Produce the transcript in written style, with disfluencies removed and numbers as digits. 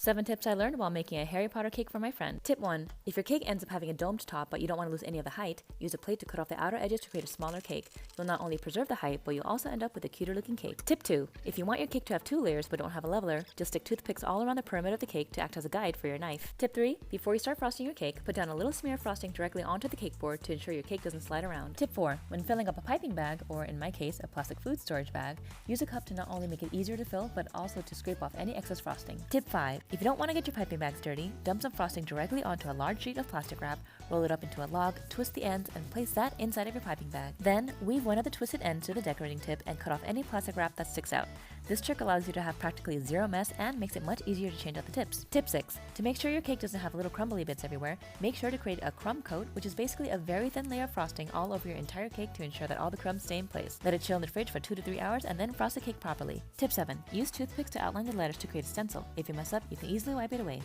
7 tips I learned while making a Harry Potter cake for my friend. Tip 1. If your cake ends up having a domed top but you don't want to lose any of the height, use a plate to cut off the outer edges to create a smaller cake. You'll not only preserve the height, but you'll also end up with a cuter looking cake. Tip 2. If you want your cake to have 2 layers but don't have a leveler, just stick toothpicks all around the perimeter of the cake to act as a guide for your knife. Tip 3. Before you start frosting your cake, put down a little smear of frosting directly onto the cake board to ensure your cake doesn't slide around. Tip 4. When filling up a piping bag, or in my case, a plastic food storage bag, use a cup to not only make it easier to fill, but also to scrape off any excess frosting. Tip 5. If you don't want to get your piping bags dirty, dump some frosting directly onto a large sheet of plastic wrap, roll it up into a log, twist the ends, and place that inside of your piping bag. Then, weave one of the twisted ends to the decorating tip and cut off any plastic wrap that sticks out. This trick allows you to have practically zero mess and makes it much easier to change out the tips. Tip 6. To make sure your cake doesn't have little crumbly bits everywhere, make sure to create a crumb coat, which is basically a very thin layer of frosting all over your entire cake to ensure that all the crumbs stay in place. Let it chill in the fridge for 2 to 3 hours and then frost the cake properly. Tip 7. Use toothpicks to outline the letters to create a stencil. If you mess up, you can easily wipe it away.